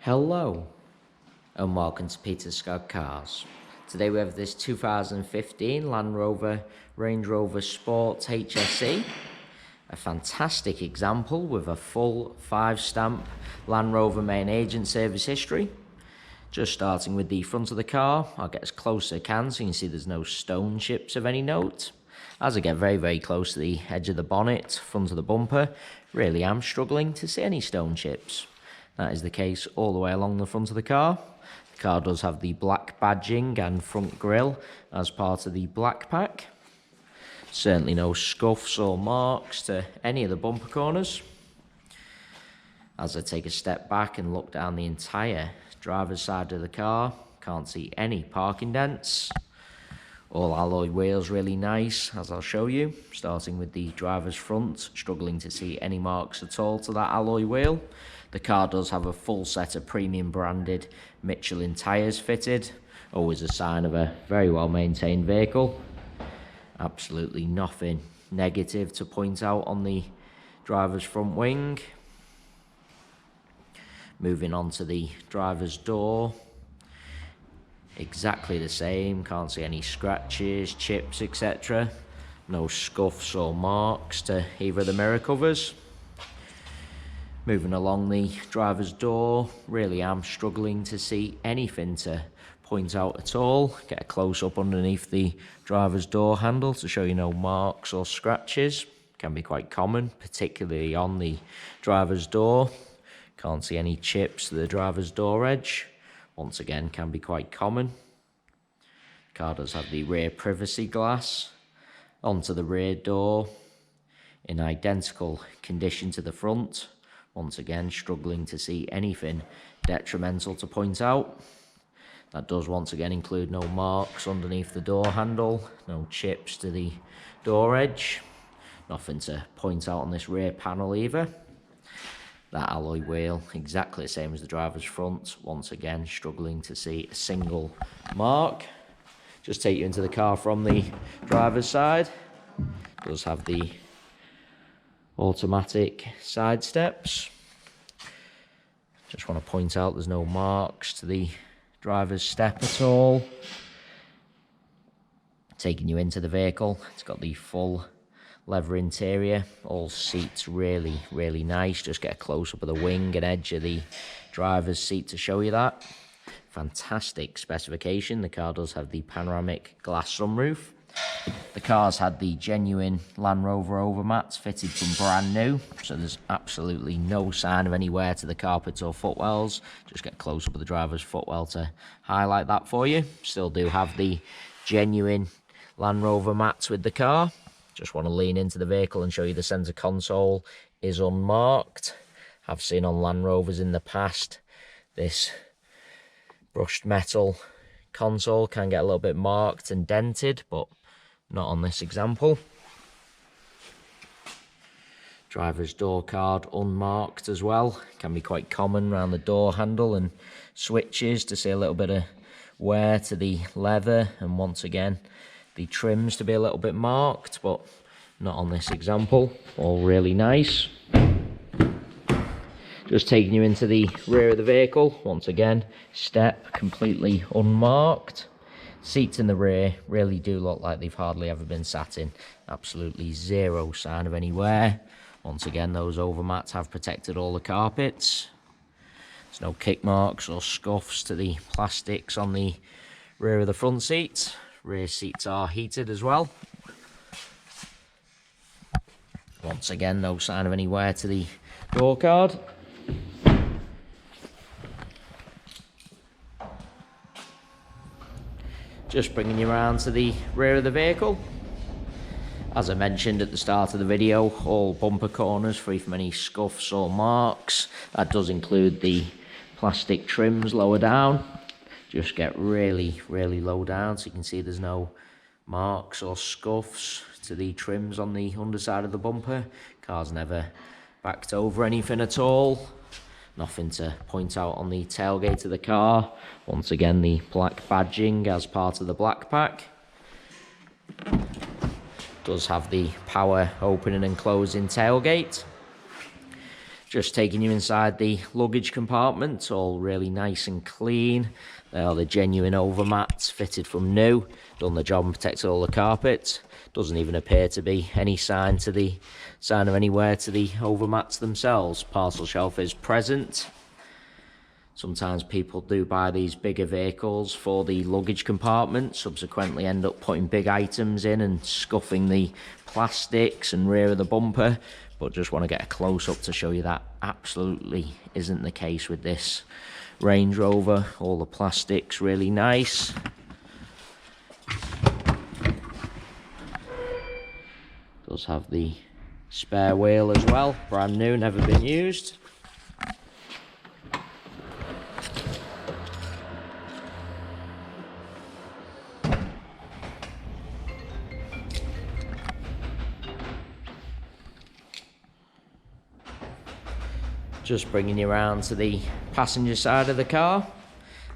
Hello and welcome to Peter Scott Cars. Today we have this 2015 Land Rover Range Rover Sport HSE. A fantastic example with a full 5-stamp Land Rover main agent service history. Just starting with the front of the car, I'll get as close as I can so you can see there's no stone chips of any note. As I get very close to the edge of the bonnet, front of the bumper, really am struggling to see any stone chips. That is the case all the way along the front of the car. The car does have the black badging and front grille as part of the black pack. Certainly no scuffs or marks to any of the bumper corners. As I take a step back and look down the entire driver's side of the car, can't see any parking dents. All alloy wheels really nice, as I'll show you. Starting with the driver's front, struggling to see any marks at all to that alloy wheel. The car does have a full set of premium branded Michelin tyres fitted. Always a sign of a very well maintained vehicle. Absolutely nothing negative to point out on the driver's front wing. Moving on to the driver's door. Exactly the same, can't see any scratches, chips, etc. No scuffs or marks to either of the mirror covers. Moving along the driver's door, really am struggling to see anything to point out at all. Get a close up underneath the driver's door handle to show you no marks or scratches. Can be quite common, particularly on the driver's door. Can't see any chips to the driver's door edge. Once again, can be quite common. The car does have the rear privacy glass onto the rear door in identical condition to the front. Once again, struggling to see anything detrimental to point out. That does once again include no marks underneath the door handle, no chips to the door edge. Nothing to point out on this rear panel either. That alloy wheel, exactly the same as the driver's front. Once again, struggling to see a single mark. Just take you into the car from the driver's side. Does have the automatic side steps. Just want to point out there's no marks to the driver's step at all. Taking you into the vehicle, it's got the full leather interior, all seats really nice. Just get a close up of the wing and edge of the driver's seat to show you that. Fantastic specification. The car does have the panoramic glass sunroof. The car's had the genuine Land Rover overmats fitted from brand new, so there's absolutely no sign of any wear to the carpets or footwells. Just get close up of the driver's footwell to highlight that for you. Still do have the genuine Land Rover mats with the car. Just want to lean into the vehicle and show you the centre console is unmarked. I've seen on Land Rovers in the past this brushed metal console can get a little bit marked and dented, but not on this example. Driver's door card unmarked as well. Can be quite common around the door handle and switches to see a little bit of wear to the leather, and once again the trims to be a little bit marked, but not on this example. All really nice. Just taking you into the rear of the vehicle. Once again, step completely unmarked. Seats in the rear really do look like they've hardly ever been sat in. Absolutely zero sign of any wear. Once again, those overmats have protected all the carpets. There's no kick marks or scuffs to the plastics on the rear of the front seats. Rear seats are heated as well. Once again, no sign of any wear to the door card. Just bringing you around to the rear of the vehicle. As I mentioned at the start of the video, all bumper corners free from any scuffs or marks. That does include the plastic trims lower down. Just get really low down so you can see there's no marks or scuffs to the trims on the underside of the bumper. Car's never backed over anything at all. Nothing to point out on the tailgate of the car. Once again, the black badging as part of the black pack. Does have the power opening and closing tailgate. Just taking you inside the luggage compartment, all really nice and clean. They are the genuine overmats, fitted from new, done the job and protected all the carpet. Doesn't even appear to be any sign of any wear to the overmats themselves. Parcel shelf is present. Sometimes people do buy these bigger vehicles for the luggage compartment, subsequently end up putting big items in and scuffing the plastics and rear of the bumper. But just want to get a close-up to show you that absolutely isn't the case with this Range Rover. All the plastics really nice. Does have the spare wheel as well, brand new, never been used. Just bringing you around to the passenger side of the car.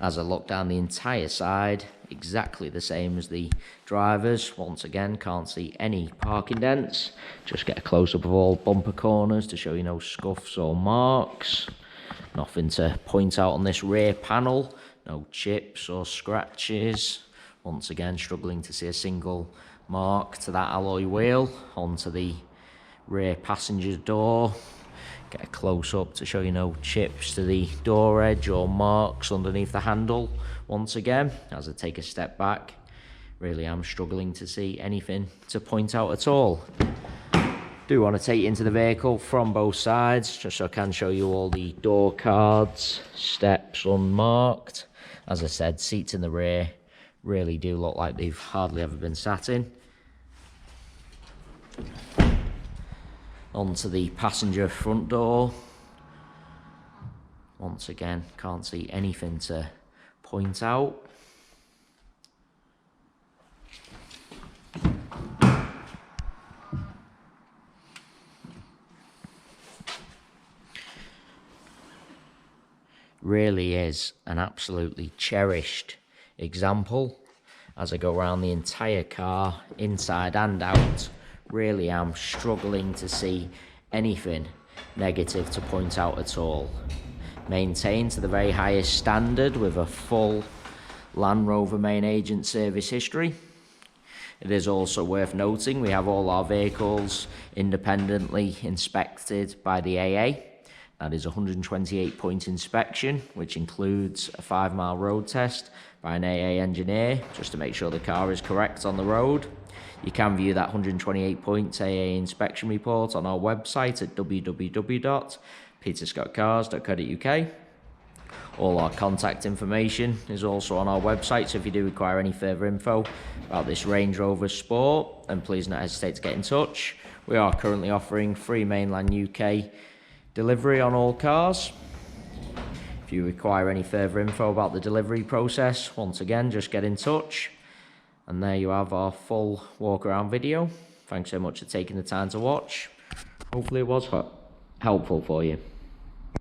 As I look down the entire side, exactly the same as the drivers. Once again, can't see any parking dents. Just get a close-up of all bumper corners to show you no scuffs or marks. Nothing to point out on this rear panel. No chips or scratches. Once again, struggling to see a single mark to that alloy wheel. Onto the rear passenger door. Get a close-up to show you no chips to the door edge or marks underneath the handle. Once again, as I take a step back, really am struggling to see anything to point out at all. Do want to take you into the vehicle from both sides, just so I can show you all the door cards, steps unmarked. As I said, seats in the rear really do look like they've hardly ever been sat in. Onto the passenger front door. Once again, can't see anything to point out. Really is an absolutely cherished example. As I go around the entire car, inside and out, really am struggling to see anything negative to point out at all. Maintained to the very highest standard with a full Land Rover main agent service history. It is also worth noting we have all our vehicles independently inspected by the AA. That is a 128-point inspection, which includes a 5-mile road test by an AA engineer, just to make sure the car is correct on the road. You can view that 128 points AA inspection report on our website at www.peterscottcars.co.uk. All our contact information is also on our website, so if you do require any further info about this Range Rover Sport, then please don't hesitate to get in touch. We are currently offering free mainland UK delivery on all cars. If you require any further info about the delivery process, once again, just get in touch. And there you have our full walk around video. Thanks so much for taking the time to watch. Hopefully it was helpful for you.